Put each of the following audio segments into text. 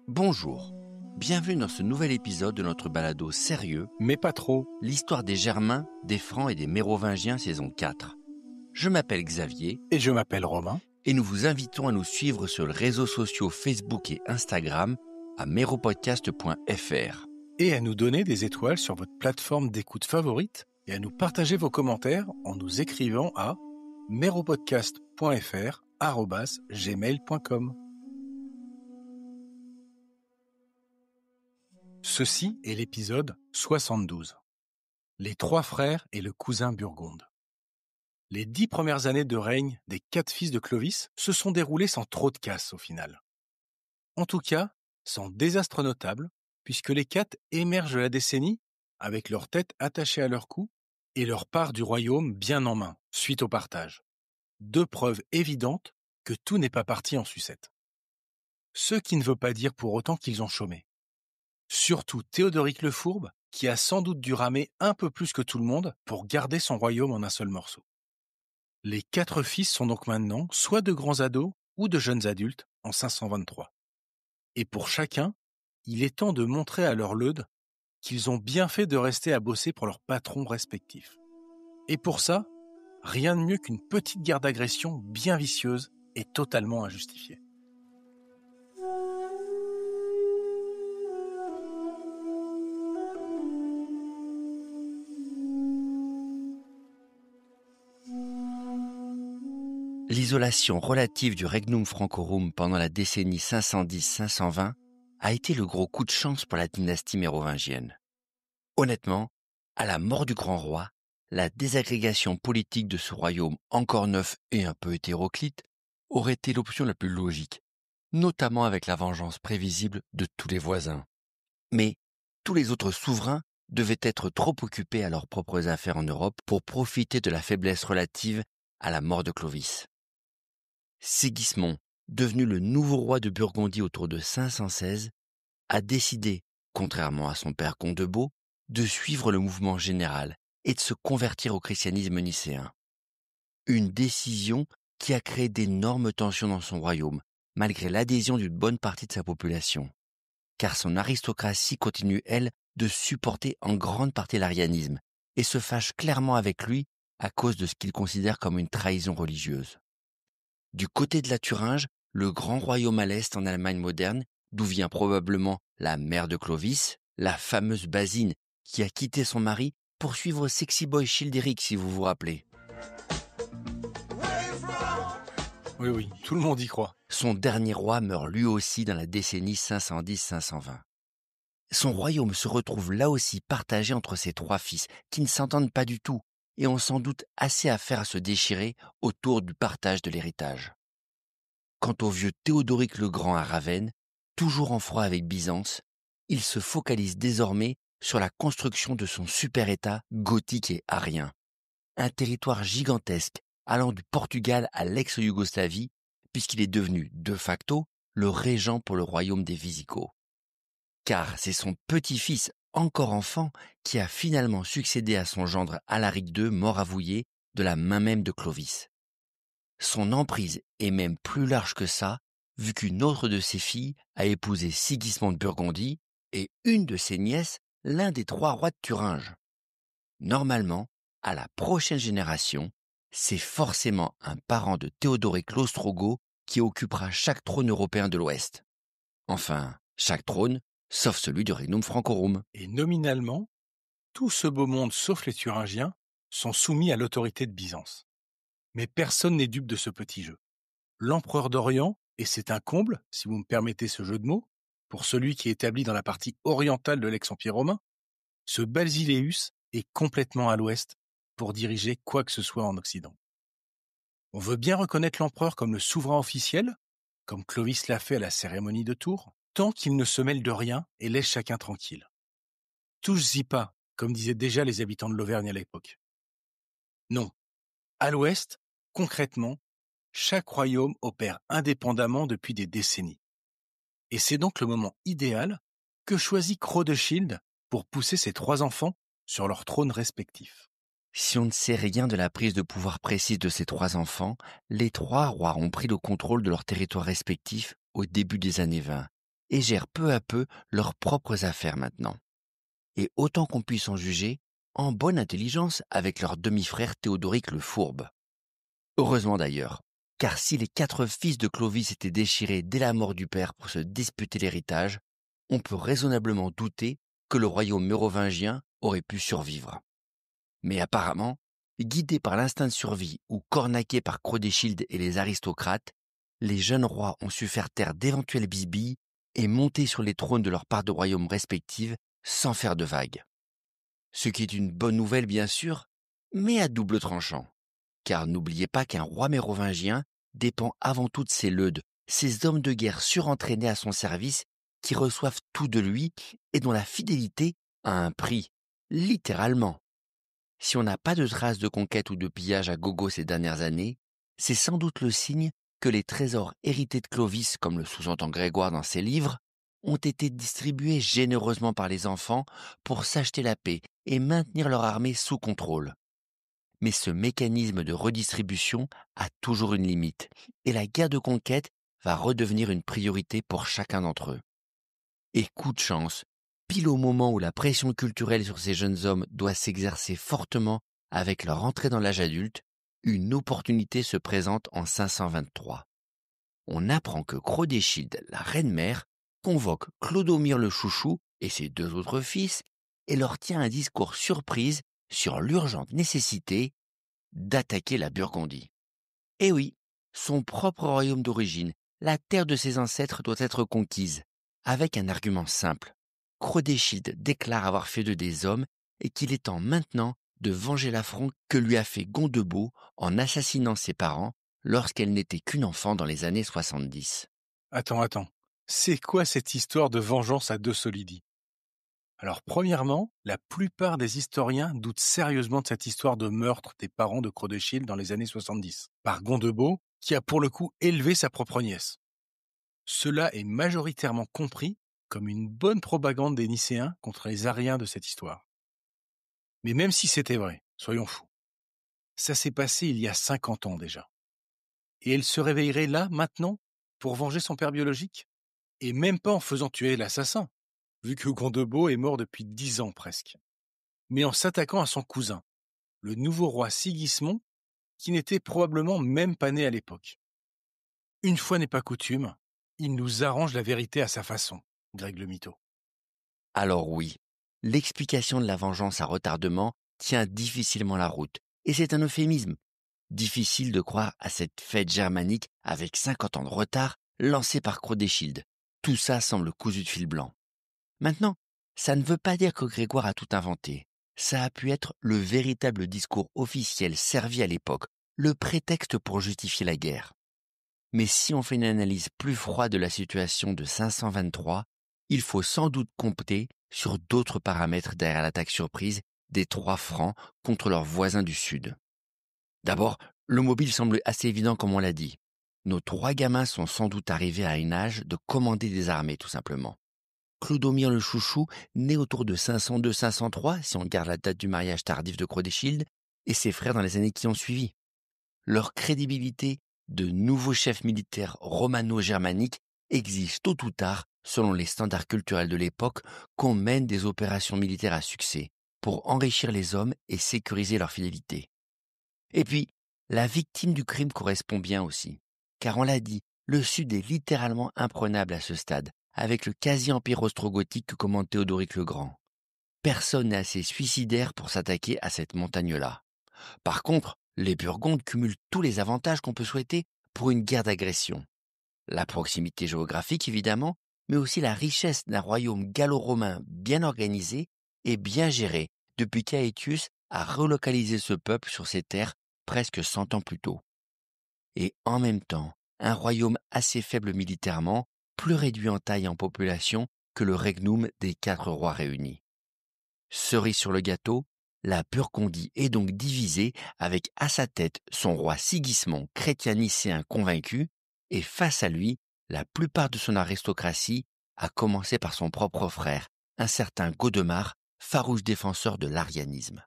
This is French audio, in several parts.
Bonjour, bienvenue dans ce nouvel épisode de notre balado sérieux, mais pas trop, l'histoire des Germains, des Francs et des Mérovingiens saison 4. Je m'appelle Xavier et je m'appelle Romain, et nous vous invitons à nous suivre sur les réseaux sociaux Facebook et Instagram à méropodcast.fr. Et à nous donner des étoiles sur votre plateforme d'écoute favorite et à nous partager vos commentaires en nous écrivant à méropodcast.fr@gmail.com. Ceci est l'épisode 72. Les trois frères et le cousin Burgonde. Les 10 premières années de règne des 4 fils de Clovis se sont déroulées sans trop de casse au final. En tout cas, sans désastre notable, puisque les 4 émergent de la décennie avec leur tête attachée à leur cou et leur part du royaume bien en main, suite au partage. 2 preuves évidentes que tout n'est pas parti en sucette. Ce qui ne veut pas dire pour autant qu'ils ont chômé. Surtout Théodoric le Fourbe, qui a sans doute dû ramer un peu plus que tout le monde pour garder son royaume en un seul morceau. Les 4 fils sont donc maintenant soit de grands ados ou de jeunes adultes en 523. Et pour chacun, il est temps de montrer à leur leude qu'ils ont bien fait de rester à bosser pour leurs patrons respectifs. Et pour ça, rien de mieux qu'une petite guerre d'agression bien vicieuse et totalement injustifiée. L'isolation relative du Regnum Francorum pendant la décennie 510-520 a été le gros coup de chance pour la dynastie mérovingienne. Honnêtement, à la mort du grand roi, la désagrégation politique de ce royaume encore neuf et un peu hétéroclite aurait été l'option la plus logique, notamment avec la vengeance prévisible de tous les voisins. Mais tous les autres souverains devaient être trop occupés à leurs propres affaires en Europe pour profiter de la faiblesse relative à la mort de Clovis. Sigismond, devenu le nouveau roi de Burgondie autour de 516, a décidé, contrairement à son père Condebo, de suivre le mouvement général et de se convertir au christianisme nicéen. Une décision qui a créé d'énormes tensions dans son royaume, malgré l'adhésion d'une bonne partie de sa population. Car son aristocratie continue, elle, de supporter en grande partie l'arianisme et se fâche clairement avec lui à cause de ce qu'il considère comme une trahison religieuse. Du côté de la Thuringe, le grand royaume à l'est en Allemagne moderne, d'où vient probablement la mère de Clovis, la fameuse Basine, qui a quitté son mari pour suivre Sexy Boy Childéric, si vous vous rappelez. Oui, tout le monde y croit. Son dernier roi meurt lui aussi dans la décennie 510-520. Son royaume se retrouve là aussi partagé entre ses 3 fils, qui ne s'entendent pas du tout, et ont sans doute assez à faire à se déchirer autour du partage de l'héritage. Quant au vieux Théodoric le Grand à Ravenne, toujours en froid avec Byzance, il se focalise désormais sur la construction de son super-État gothique et arien. Un territoire gigantesque allant du Portugal à l'ex-Yougoslavie, puisqu'il est devenu, de facto, le régent pour le royaume des Visigoths. Car c'est son petit-fils, encore enfant, qui a finalement succédé à son gendre Alaric II, mort avoué, de la main même de Clovis. Son emprise est même plus large que ça, vu qu'une autre de ses filles a épousé Sigismond de Burgondie et une de ses nièces, l'un des 3 rois de Thuringe. Normalement, à la prochaine génération, c'est forcément un parent de Théodoric l'Ostrogoth qui occupera chaque trône européen de l'Ouest. Enfin, chaque trône, sauf celui du Regnum Francorum. Et nominalement, tout ce beau monde, sauf les Thuringiens, sont soumis à l'autorité de Byzance. Mais personne n'est dupe de ce petit jeu. L'empereur d'Orient, et c'est un comble, si vous me permettez ce jeu de mots, pour celui qui est établi dans la partie orientale de l'ex-empire romain, ce Basileus est complètement à l'ouest pour diriger quoi que ce soit en Occident. On veut bien reconnaître l'empereur comme le souverain officiel, comme Clovis l'a fait à la cérémonie de Tours, tant qu'il ne se mêle de rien et laisse chacun tranquille. Touche-y pas, comme disaient déjà les habitants de l'Auvergne à l'époque. Non. À l'ouest, concrètement, chaque royaume opère indépendamment depuis des décennies. Et c'est donc le moment idéal que choisit Crodeshild pour pousser ses 3 enfants sur leurs trônes respectifs. Si on ne sait rien de la prise de pouvoir précise de ces 3 enfants, les 3 rois ont pris le contrôle de leurs territoires respectifs au début des années 20 et gèrent peu à peu leurs propres affaires maintenant. Et autant qu'on puisse en juger, en bonne intelligence avec leur demi-frère Théodoric le Fourbe. Heureusement d'ailleurs, car si les 4 fils de Clovis étaient déchirés dès la mort du père pour se disputer l'héritage, on peut raisonnablement douter que le royaume mérovingien aurait pu survivre. Mais apparemment, guidés par l'instinct de survie ou cornaqués par Crodéchilde et les aristocrates, les jeunes rois ont su faire taire d'éventuelles bisbilles et monter sur les trônes de leurs parts de royaumes respectives sans faire de vagues. Ce qui est une bonne nouvelle bien sûr, mais à double tranchant. Car n'oubliez pas qu'un roi mérovingien dépend avant tout de ses leudes, ces hommes de guerre surentraînés à son service qui reçoivent tout de lui et dont la fidélité a un prix, littéralement. Si on n'a pas de traces de conquête ou de pillage à gogo ces dernières années, c'est sans doute le signe que les trésors hérités de Clovis, comme le sous-entend Grégoire dans ses livres, ont été distribués généreusement par les enfants pour s'acheter la paix et maintenir leur armée sous contrôle. Mais ce mécanisme de redistribution a toujours une limite, et la guerre de conquête va redevenir une priorité pour chacun d'entre eux. Et coup de chance, pile au moment où la pression culturelle sur ces jeunes hommes doit s'exercer fortement avec leur entrée dans l'âge adulte, une opportunité se présente en 523. On apprend que Crodéchilde, la reine-mère, convoque Clodomir le Chouchou et ses 2 autres fils et leur tient un discours surprise sur l'urgente nécessité d'attaquer la Burgondie. Eh oui, son propre royaume d'origine, la terre de ses ancêtres doit être conquise, avec un argument simple. Crodéchilde déclare avoir fait d'eux des hommes et qu'il est temps maintenant de venger l'affront que lui a fait Gondebaud en assassinant ses parents lorsqu'elle n'était qu'une enfant dans les années 70. Attends. C'est quoi cette histoire de vengeance à 2 solidi? Alors, premièrement, la plupart des historiens doutent sérieusement de cette histoire de meurtre des parents de Crodéchilde dans les années 70, par Gondebaud, qui a pour le coup élevé sa propre nièce. Cela est majoritairement compris comme une bonne propagande des Nicéens contre les Ariens de cette histoire. Mais même si c'était vrai, soyons fous, ça s'est passé il y a 50 ans déjà. Et elle se réveillerait là, maintenant, pour venger son père biologique? Et même pas en faisant tuer l'assassin, vu que Gondebaud est mort depuis 10 ans presque, mais en s'attaquant à son cousin, le nouveau roi Sigismond, qui n'était probablement même pas né à l'époque. Une fois n'est pas coutume, il nous arrange la vérité à sa façon, Greg le mytho. Alors oui, l'explication de la vengeance à retardement tient difficilement la route, et c'est un euphémisme. Difficile de croire à cette fête germanique avec 50 ans de retard lancée par Crodéchilde. Tout ça semble cousu de fil blanc. Maintenant, ça ne veut pas dire que Grégoire a tout inventé. Ça a pu être le véritable discours officiel servi à l'époque, le prétexte pour justifier la guerre. Mais si on fait une analyse plus froide de la situation de 523, il faut sans doute compter sur d'autres paramètres derrière l'attaque surprise des 3 Francs contre leurs voisins du Sud. D'abord, le mobile semble assez évident comme on l'a dit. Nos 3 gamins sont sans doute arrivés à un âge de commander des armées tout simplement. Clodomir le Chouchou, né autour de 502-503, si on garde la date du mariage tardif de Crodéchilde, et ses frères dans les années qui ont suivi. Leur crédibilité de nouveaux chefs militaires romano-germaniques exige tôt ou tard, selon les standards culturels de l'époque, qu'on mène des opérations militaires à succès pour enrichir les hommes et sécuriser leur fidélité. Et puis, la victime du crime correspond bien aussi, car on l'a dit, le Sud est littéralement imprenable à ce stade, avec le quasi-empire ostrogothique que commande Théodoric le Grand. Personne n'est assez suicidaire pour s'attaquer à cette montagne-là. Par contre, les Burgondes cumulent tous les avantages qu'on peut souhaiter pour une guerre d'agression. La proximité géographique, évidemment, mais aussi la richesse d'un royaume gallo-romain bien organisé et bien géré depuis qu'Aetius a relocalisé ce peuple sur ses terres presque 100 ans plus tôt. Et en même temps, un royaume assez faible militairement, plus réduit en taille et en population que le regnum des 4 rois réunis. Cerise sur le gâteau, la Burgondie est donc divisée avec à sa tête son roi Sigismond, chrétien nicéen convaincu, et face à lui, la plupart de son aristocratie, à commencer par son propre frère, un certain Godemar, farouche défenseur de l'arianisme.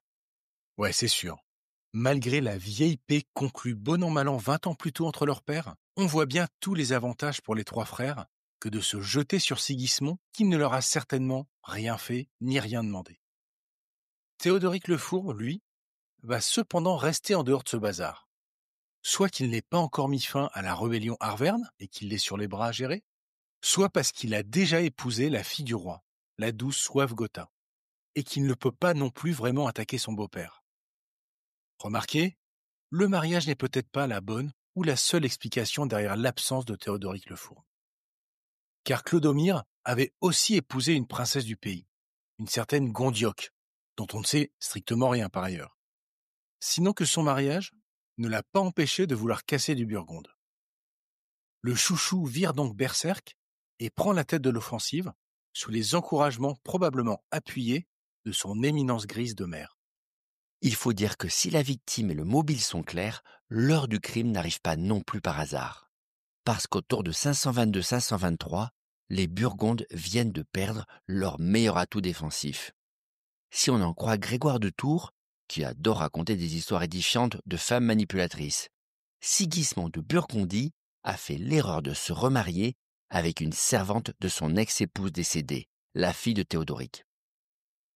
Ouais, c'est sûr. Malgré la vieille paix conclue bon an mal an 20 ans plus tôt entre leurs pères, on voit bien tous les avantages pour les trois frères que de se jeter sur Sigismond qui ne leur a certainement rien fait ni rien demandé. Théodoric le Fourbe, lui, va cependant rester en dehors de ce bazar. Soit qu'il n'ait pas encore mis fin à la rébellion arverne et qu'il l'ait sur les bras à gérer, soit parce qu'il a déjà épousé la fille du roi, la douce Soif Gotha, et qu'il ne peut pas non plus vraiment attaquer son beau-père. Remarquez, le mariage n'est peut-être pas la bonne ou la seule explication derrière l'absence de Théodoric le Fourbe. Car Clodomir avait aussi épousé une princesse du pays, une certaine Gondioque, dont on ne sait strictement rien par ailleurs. Sinon que son mariage ne l'a pas empêché de vouloir casser du Burgonde. Le chouchou vire donc berserk et prend la tête de l'offensive sous les encouragements probablement appuyés de son éminence grise de mère. Il faut dire que si la victime et le mobile sont clairs, l'heure du crime n'arrive pas non plus par hasard. Parce qu'autour de 522-523, les Burgondes viennent de perdre leur meilleur atout défensif. Si on en croit Grégoire de Tours, qui adore raconter des histoires édifiantes de femmes manipulatrices, Sigismond de Burgondie a fait l'erreur de se remarier avec une servante de son ex-épouse décédée, la fille de Théodoric.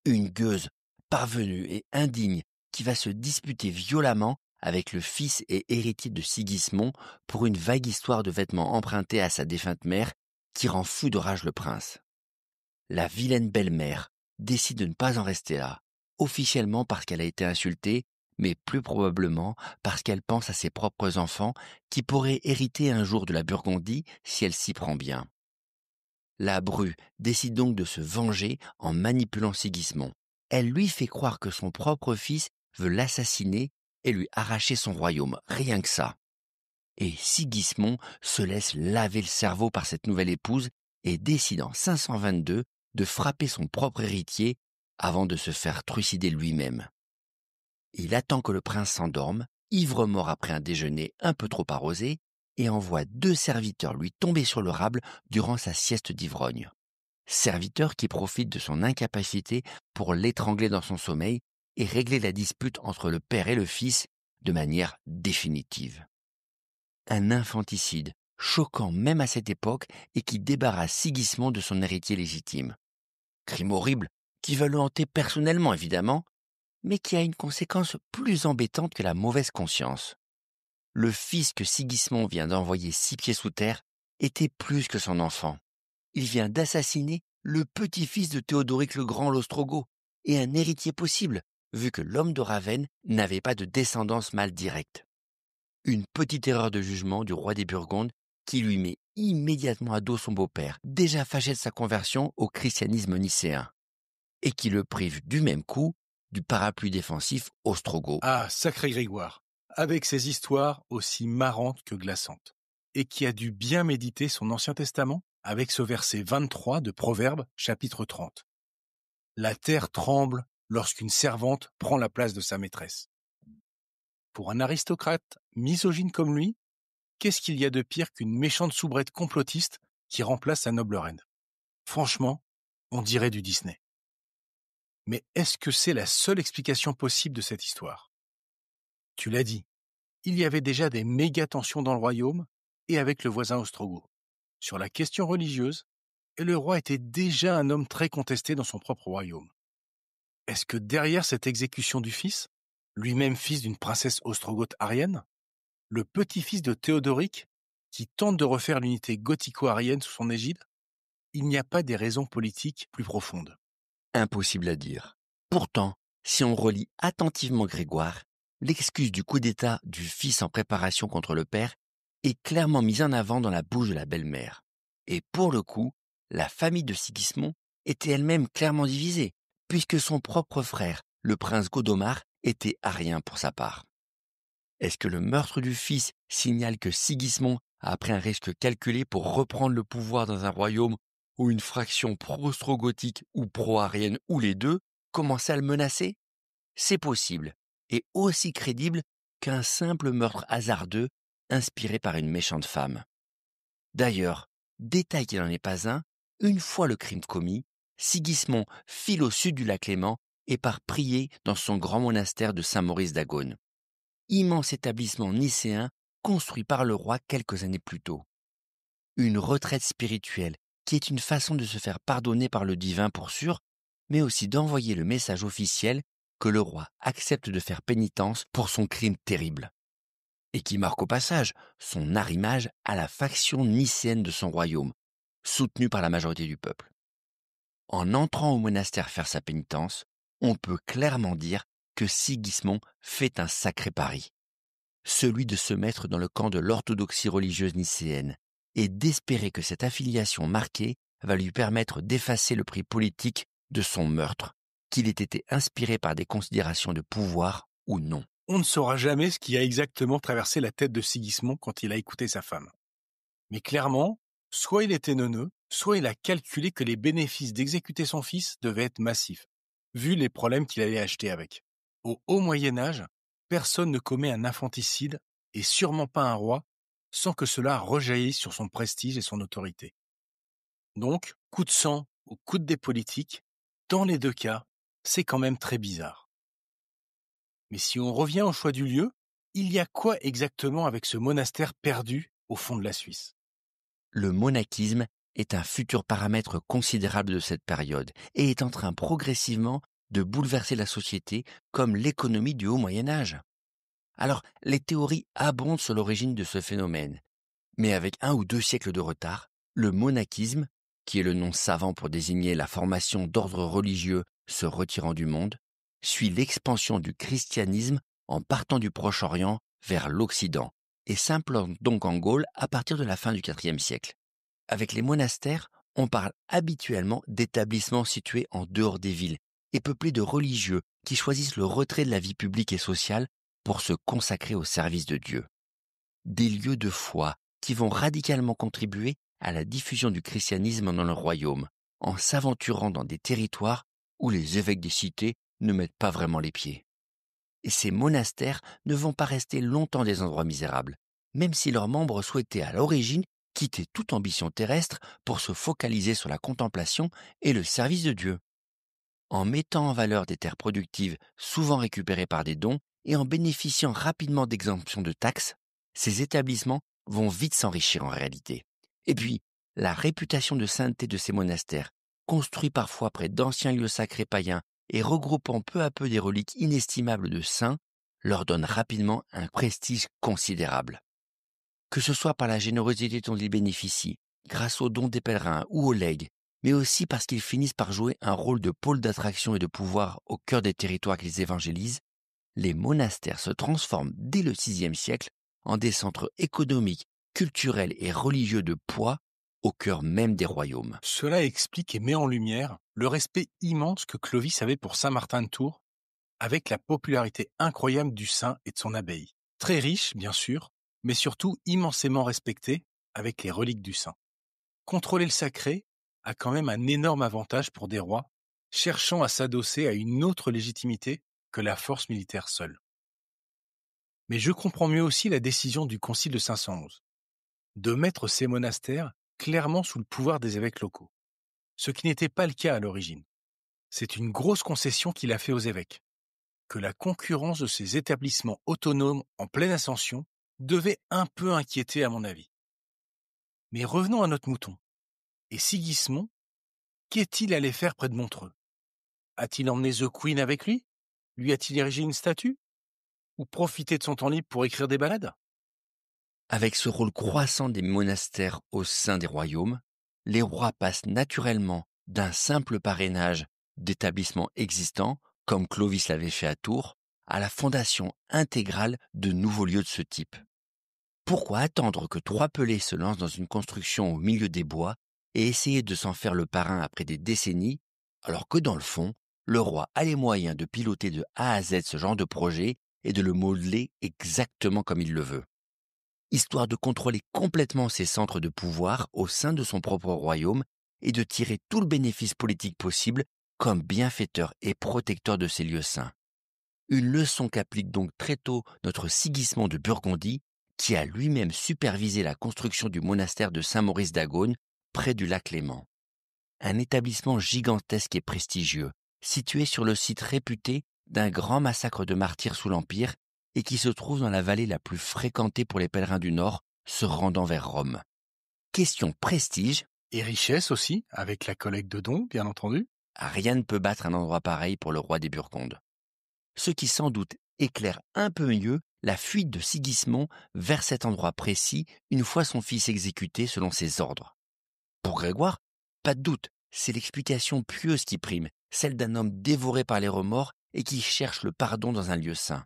Une gueuse parvenue et indigne qui va se disputer violemment avec le fils et héritier de Sigismond pour une vague histoire de vêtements empruntés à sa défunte mère qui rend fou de rage le prince. La vilaine belle-mère décide de ne pas en rester là, officiellement parce qu'elle a été insultée, mais plus probablement parce qu'elle pense à ses propres enfants qui pourraient hériter un jour de la Burgondie si elle s'y prend bien. La bru décide donc de se venger en manipulant Sigismond. Elle lui fait croire que son propre fils veut l'assassiner et lui arracher son royaume, rien que ça. Et Sigismond se laisse laver le cerveau par cette nouvelle épouse et décide en 522 de frapper son propre héritier avant de se faire trucider lui-même. Il attend que le prince s'endorme, ivre-mort après un déjeuner un peu trop arrosé, et envoie 2 serviteurs lui tomber sur le rable durant sa sieste d'ivrogne. Serviteurs qui profitent de son incapacité pour l'étrangler dans son sommeil et régler la dispute entre le père et le fils de manière définitive. Un infanticide, choquant même à cette époque et qui débarrasse Sigismond de son héritier légitime. Crime horrible qui va le hanter personnellement évidemment, mais qui a une conséquence plus embêtante que la mauvaise conscience. Le fils que Sigismond vient d'envoyer 6 pieds sous terre était plus que son enfant. Il vient d'assassiner le petit-fils de Théodoric le Grand l'Ostrogoth et un héritier possible, vu que l'homme de Ravenne n'avait pas de descendance mâle directe. Une petite erreur de jugement du roi des Burgondes qui lui met immédiatement à dos son beau-père, déjà fâché de sa conversion au christianisme nicéen, et qui le prive du même coup du parapluie défensif ostrogoth. Ah, sacré Grégoire, avec ses histoires aussi marrantes que glaçantes, et qui a dû bien méditer son Ancien Testament avec ce verset 23 de Proverbes, chapitre 30. La terre tremble lorsqu'une servante prend la place de sa maîtresse. Pour un aristocrate misogyne comme lui, qu'est-ce qu'il y a de pire qu'une méchante soubrette complotiste qui remplace sa noble reine? Franchement, on dirait du Disney. Mais est-ce que c'est la seule explication possible de cette histoire? Tu l'as dit, il y avait déjà des méga tensions dans le royaume et avec le voisin ostrogoth sur la question religieuse, et le roi était déjà un homme très contesté dans son propre royaume. Est-ce que derrière cette exécution du fils, lui-même fils d'une princesse ostrogoth arienne, le petit-fils de Théodoric, qui tente de refaire l'unité gothico-arienne sous son égide, il n'y a pas des raisons politiques plus profondes? Impossible à dire. Pourtant, si on relit attentivement Grégoire, l'excuse du coup d'état du fils en préparation contre le père est clairement mise en avant dans la bouche de la belle-mère. Et pour le coup, la famille de Sigismond était elle-même clairement divisée, puisque son propre frère, le prince Godomar, était arien pour sa part. Est-ce que le meurtre du fils signale que Sigismond a pris un risque calculé pour reprendre le pouvoir dans un royaume où une fraction pro-ostrogothique ou pro-arienne ou les deux commençait à le menacer? C'est possible, et aussi crédible qu'un simple meurtre hasardeux inspiré par une méchante femme. D'ailleurs, détail qui n'en est pas un, une fois le crime commis, Sigismond file au sud du lac Léman et part prier dans son grand monastère de Saint-Maurice d'Agone. Immense établissement nicéen construit par le roi quelques années plus tôt. Une retraite spirituelle qui est une façon de se faire pardonner par le divin pour sûr, mais aussi d'envoyer le message officiel que le roi accepte de faire pénitence pour son crime terrible. Et qui marque au passage son arrimage à la faction nicéenne de son royaume, soutenue par la majorité du peuple. En entrant au monastère faire sa pénitence, on peut clairement dire que Sigismond fait un sacré pari. Celui de se mettre dans le camp de l'orthodoxie religieuse nicéenne et d'espérer que cette affiliation marquée va lui permettre d'effacer le prix politique de son meurtre, qu'il ait été inspiré par des considérations de pouvoir ou non. On ne saura jamais ce qui a exactement traversé la tête de Sigismond quand il a écouté sa femme. Mais clairement, soit il était neuneux, soit il a calculé que les bénéfices d'exécuter son fils devaient être massifs, vu les problèmes qu'il allait acheter avec. Au haut Moyen-Âge, personne ne commet un infanticide, et sûrement pas un roi, sans que cela rejaillisse sur son prestige et son autorité. Donc, coup de sang ou coup de dé politique, dans les deux cas, c'est quand même très bizarre. Mais si on revient au choix du lieu, il y a quoi exactement avec ce monastère perdu au fond de la Suisse ? Le monachisme est un futur paramètre considérable de cette période et est en train progressivement de bouleverser la société comme l'économie du haut Moyen-Âge. Alors, les théories abondent sur l'origine de ce phénomène, mais avec 1 ou 2 siècles de retard, le monachisme, qui est le nom savant pour désigner la formation d'ordres religieux se retirant du monde, suit l'expansion du christianisme en partant du Proche-Orient vers l'Occident et s'implante donc en Gaule à partir de la fin du IVe siècle. Avec les monastères, on parle habituellement d'établissements situés en dehors des villes et peuplés de religieux qui choisissent le retrait de la vie publique et sociale pour se consacrer au service de Dieu. Des lieux de foi qui vont radicalement contribuer à la diffusion du christianisme dans le royaume, en s'aventurant dans des territoires où les évêques des cités ne mettent pas vraiment les pieds. Et ces monastères ne vont pas rester longtemps des endroits misérables, même si leurs membres souhaitaient à l'origine quitter toute ambition terrestre pour se focaliser sur la contemplation et le service de Dieu. En mettant en valeur des terres productives souvent récupérées par des dons et en bénéficiant rapidement d'exemptions de taxes, ces établissements vont vite s'enrichir en réalité. Et puis, la réputation de sainteté de ces monastères, construits parfois près d'anciens lieux sacrés païens et regroupant peu à peu des reliques inestimables de saints, leur donne rapidement un prestige considérable. Que ce soit par la générosité dont ils bénéficient, grâce aux dons des pèlerins ou aux legs, mais aussi parce qu'ils finissent par jouer un rôle de pôle d'attraction et de pouvoir au cœur des territoires qu'ils évangélisent, les monastères se transforment dès le VIe siècle en des centres économiques, culturels et religieux de poids au cœur même des royaumes. Cela explique et met en lumière le respect immense que Clovis avait pour Saint Martin de Tours, avec la popularité incroyable du saint et de son abbaye. Très riche, bien sûr, mais surtout immensément respecté avec les reliques du saint. Contrôler le sacré a quand même un énorme avantage pour des rois, cherchant à s'adosser à une autre légitimité que la force militaire seule. Mais je comprends mieux aussi la décision du Concile de 511, de mettre ces monastères clairement sous le pouvoir des évêques locaux, ce qui n'était pas le cas à l'origine. C'est une grosse concession qu'il a fait aux évêques, que la concurrence de ces établissements autonomes en pleine ascension devait un peu inquiéter à mon avis. Mais revenons à notre mouton. Et Sigismond, qu'est-il allé faire près de Montreux? A-t-il emmené The Queen avec lui? Lui a-t-il érigé une statue? Ou profité de son temps libre pour écrire des ballades? Avec ce rôle croissant des monastères au sein des royaumes, les rois passent naturellement d'un simple parrainage d'établissements existants, comme Clovis l'avait fait à Tours, à la fondation intégrale de nouveaux lieux de ce type. Pourquoi attendre que 3 pelés se lancent dans une construction au milieu des bois et essayer de s'en faire le parrain après des décennies, alors que dans le fond, le roi a les moyens de piloter de A à Z ce genre de projet et de le modeler exactement comme il le veut, histoire de contrôler complètement ses centres de pouvoir au sein de son propre royaume et de tirer tout le bénéfice politique possible comme bienfaiteur et protecteur de ces lieux saints. Une leçon qu'applique donc très tôt notre Sigismond de Burgondie, qui a lui-même supervisé la construction du monastère de Saint-Maurice d'Agone, près du lac Léman. un établissement gigantesque et prestigieux, situé sur le site réputé d'un grand massacre de martyrs sous l'Empire et qui se trouve dans la vallée la plus fréquentée pour les pèlerins du Nord se rendant vers Rome. Question prestige, Et richesse aussi, avec la collecte de dons, bien entendu. rien ne peut battre un endroit pareil pour le roi des Burgondes. Ce qui sans doute éclaire un peu mieux la fuite de Sigismond vers cet endroit précis une fois son fils exécuté selon ses ordres. Pour Grégoire, pas de doute, c'est l'explication pieuse qui prime, celle d'un homme dévoré par les remords et qui cherche le pardon dans un lieu saint.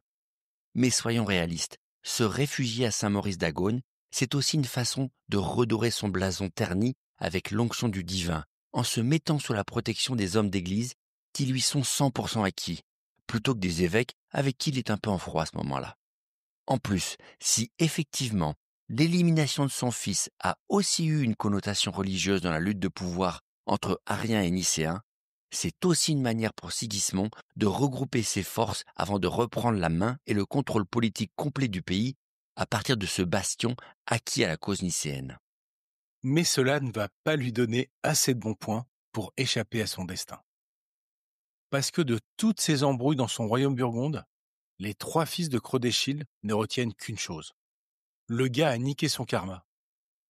Mais soyons réalistes, se réfugier à Saint-Maurice d'Agone, c'est aussi une façon de redorer son blason terni avec l'onction du divin, en se mettant sous la protection des hommes d'église qui lui sont 100% acquis, plutôt que des évêques avec qui il est un peu en froid à ce moment-là. En plus, si effectivement l'élimination de son fils a aussi eu une connotation religieuse dans la lutte de pouvoir entre Ariens et Nicéens, c'est aussi une manière pour Sigismond de regrouper ses forces avant de reprendre la main et le contrôle politique complet du pays à partir de ce bastion acquis à la cause nicéenne. Mais cela ne va pas lui donner assez de bons points pour échapper à son destin. Parce que de toutes ces embrouilles dans son royaume burgonde, les 3 fils de Crodéchil ne retiennent qu'une chose. Le gars a niqué son karma.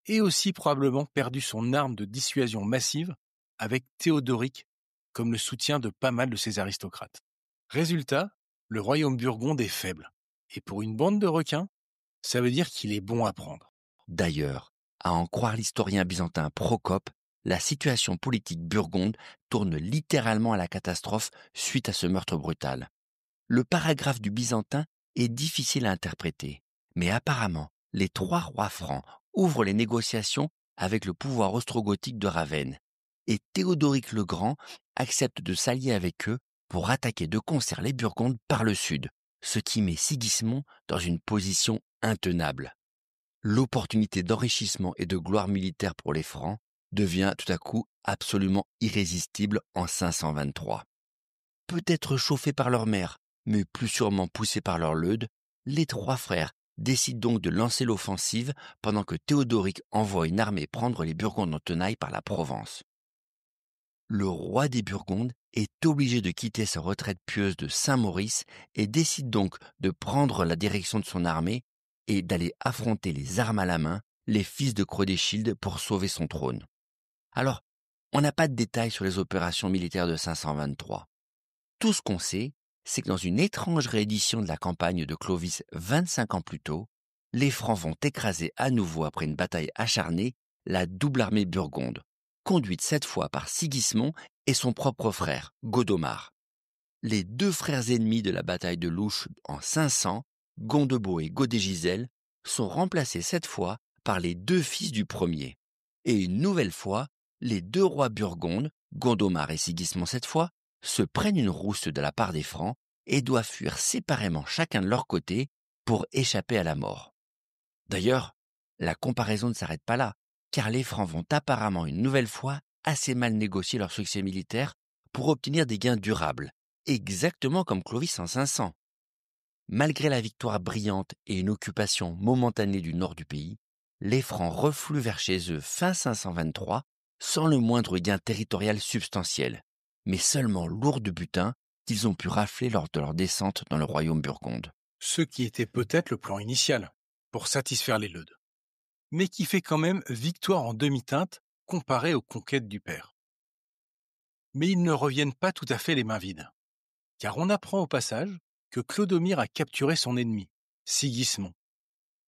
Et aussi probablement perdu son arme de dissuasion massive avec Théodoric comme le soutien de pas mal de ses aristocrates. Résultat, le royaume burgonde est faible. Et pour une bande de requins, ça veut dire qu'il est bon à prendre. D'ailleurs, à en croire l'historien byzantin Procope, la situation politique burgonde tourne littéralement à la catastrophe suite à ce meurtre brutal. Le paragraphe du byzantin est difficile à interpréter, mais apparemment, les 3 rois francs ouvrent les négociations avec le pouvoir ostrogothique de Ravenne, et Théodoric le Grand accepte de s'allier avec eux pour attaquer de concert les Burgondes par le sud, ce qui met Sigismond dans une position intenable. L'opportunité d'enrichissement et de gloire militaire pour les Francs devient tout à coup absolument irrésistible en 523. Peut-être chauffés par leur mère, mais plus sûrement poussés par leur leude, les 3 frères décident donc de lancer l'offensive pendant que Théodoric envoie une armée prendre les Burgondes en tenaille par la Provence. Le roi des Burgondes est obligé de quitter sa retraite pieuse de Saint-Maurice et décide donc de prendre la direction de son armée et d'aller affronter les armes à la main les fils de Crodéchilde pour sauver son trône. Alors, on n'a pas de détails sur les opérations militaires de 523. Tout ce qu'on sait, c'est que dans une étrange réédition de la campagne de Clovis 25 ans plus tôt, les Francs vont écraser à nouveau après une bataille acharnée la double armée burgonde, conduite cette fois par Sigismond et son propre frère, Godomar. Les 2 frères ennemis de la bataille de Louche en 500, Gondebaud et Godégisel, sont remplacés cette fois par les 2 fils du premier. Et une nouvelle fois, les 2 rois burgondes, Gondomar et Sigismond cette fois, se prennent une rousse de la part des Francs et doivent fuir séparément chacun de leur côté pour échapper à la mort. D'ailleurs, la comparaison ne s'arrête pas là, car les Francs vont apparemment une nouvelle fois assez mal négocier leur succès militaire pour obtenir des gains durables, exactement comme Clovis en 500. Malgré la victoire brillante et une occupation momentanée du nord du pays, les Francs refluent vers chez eux fin 523 sans le moindre gain territorial substantiel, mais seulement lourd de butin qu'ils ont pu rafler lors de leur descente dans le royaume burgonde. Ce qui était peut-être le plan initial, pour satisfaire les leudes. Mais qui fait quand même victoire en demi-teinte comparé aux conquêtes du père. Mais ils ne reviennent pas tout à fait les mains vides. Car on apprend au passage que Clodomir a capturé son ennemi, Sigismond.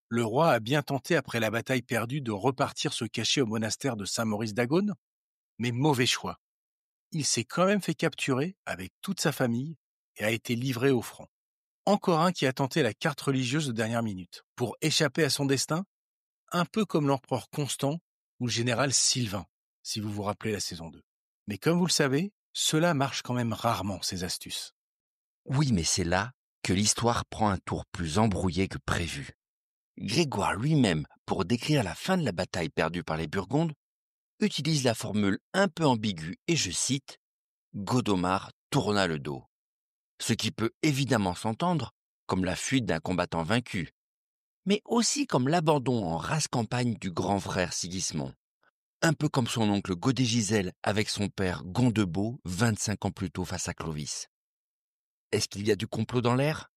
Le roi a bien tenté après la bataille perdue de repartir se cacher au monastère de Saint-Maurice d'Agone, mais mauvais choix. Il s'est quand même fait capturer avec toute sa famille et a été livré aux Francs. Encore un qui a tenté la carte religieuse de dernière minute pour échapper à son destin, un peu comme l'empereur Constant ou le général Sylvain, si vous vous rappelez la saison 2. Mais comme vous le savez, cela marche quand même rarement, ces astuces. Oui, mais c'est là que l'histoire prend un tour plus embrouillé que prévu. Grégoire lui-même, pour décrire la fin de la bataille perdue par les Burgondes, utilise la formule un peu ambiguë et je cite « Godomar tourna le dos », ce qui peut évidemment s'entendre comme la fuite d'un combattant vaincu, mais aussi comme l'abandon en rase campagne du grand frère Sigismond. Un peu comme son oncle Godégisel avec son père Gondebaud 25 ans plus tôt face à Clovis. Est-ce qu'il y a du complot dans l'air?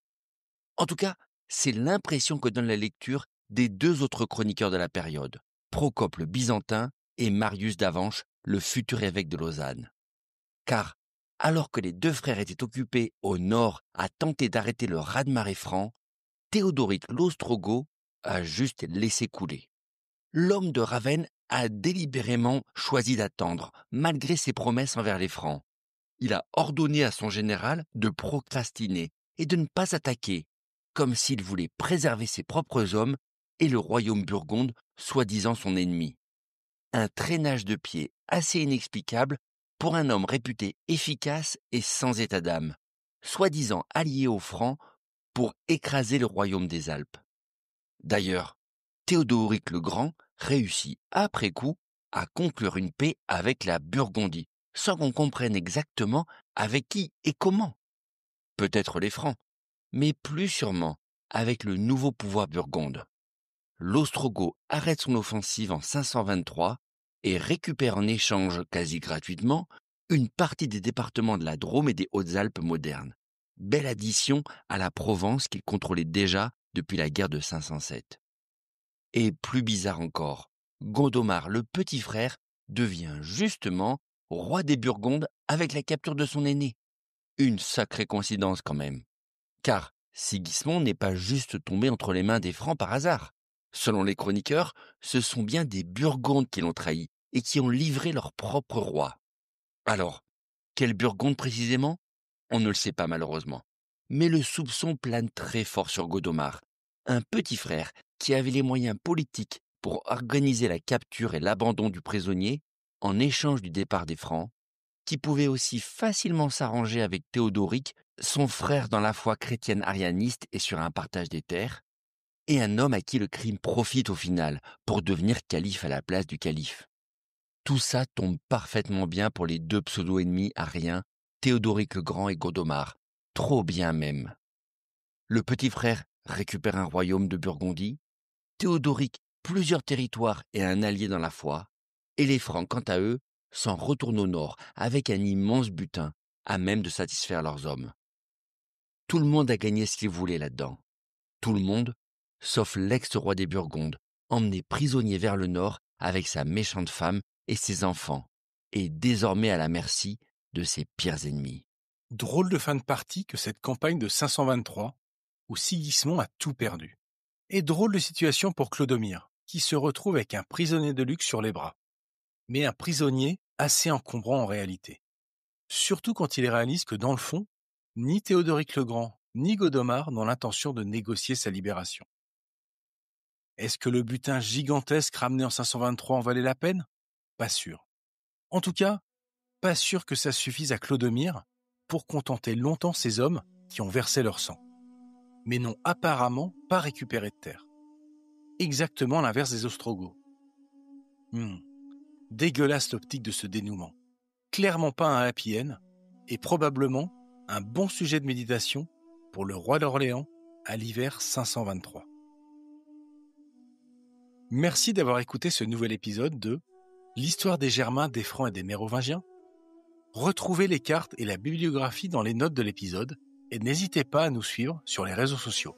En tout cas, c'est l'impression que donne la lecture des deux autres chroniqueurs de la période, Procope le Byzantin et Marius d'Avanches, le futur évêque de Lausanne. Car, alors que les deux frères étaient occupés au nord à tenter d'arrêter le raz-de-marée franc, Théodoric l'Ostrogoth a juste laissé couler. L'homme de Ravenne a délibérément choisi d'attendre, malgré ses promesses envers les Francs. Il a ordonné à son général de procrastiner et de ne pas attaquer, comme s'il voulait préserver ses propres hommes et le royaume burgonde, soi-disant son ennemi. Un traînage de pied assez inexplicable pour un homme réputé efficace et sans état d'âme, soi-disant allié aux Francs pour écraser le royaume des Alpes. D'ailleurs, Théodoric le Grand réussit après coup à conclure une paix avec la Burgondie, sans qu'on comprenne exactement avec qui et comment. Peut-être les Francs, mais plus sûrement avec le nouveau pouvoir burgonde. L'Ostrogoth arrête son offensive en 523 et récupère en échange quasi gratuitement une partie des départements de la Drôme et des Hautes-Alpes modernes. Belle addition à la Provence qu'il contrôlait déjà depuis la guerre de 507. Et plus bizarre encore, Gondomar, le petit frère, devient justement roi des Burgondes avec la capture de son aîné. Une sacrée coïncidence quand même. Car Sigismond n'est pas juste tombé entre les mains des Francs par hasard. Selon les chroniqueurs, ce sont bien des Burgondes qui l'ont trahi et qui ont livré leur propre roi. Alors, quel Burgonde précisément? On ne le sait pas malheureusement. Mais le soupçon plane très fort sur Gondomar, un petit frère qui avait les moyens politiques pour organiser la capture et l'abandon du prisonnier en échange du départ des Francs, qui pouvait aussi facilement s'arranger avec Théodoric, son frère dans la foi chrétienne arianiste et sur un partage des terres, et un homme à qui le crime profite au final pour devenir calife à la place du calife. Tout ça tombe parfaitement bien pour les deux pseudo-ennemis ariens, Théodoric le Grand et Gondomar, trop bien même. Le petit frère récupère un royaume de Burgondie, Théodoric plusieurs territoires et un allié dans la foi, et les Francs, quant à eux, s'en retournent au nord avec un immense butin à même de satisfaire leurs hommes. Tout le monde a gagné ce qu'il voulait là-dedans. Tout le monde, sauf l'ex-roi des Burgondes, emmené prisonnier vers le nord avec sa méchante femme et ses enfants, et désormais à la merci de ses pires ennemis. Drôle de fin de partie que cette campagne de 523, où Sigismond a tout perdu. Et drôle de situation pour Clodomir, qui se retrouve avec un prisonnier de luxe sur les bras. Mais un prisonnier assez encombrant en réalité. Surtout quand il réalise que dans le fond, ni Théodoric le Grand, ni Gondomar n'ont l'intention de négocier sa libération. Est-ce que le butin gigantesque ramené en 523 en valait la peine? Pas sûr. En tout cas, pas sûr que ça suffise à Clodomir pour contenter longtemps ces hommes qui ont versé leur sang, mais n'ont apparemment pas récupéré de terre. Exactement l'inverse des Ostrogoths. Dégueulasse l'optique de ce dénouement. Clairement pas un happy end, et probablement un bon sujet de méditation pour le roi d'Orléans à l'hiver 523. Merci d'avoir écouté ce nouvel épisode de L'histoire des Germains, des Francs et des Mérovingiens. Retrouvez les cartes et la bibliographie dans les notes de l'épisode et n'hésitez pas à nous suivre sur les réseaux sociaux.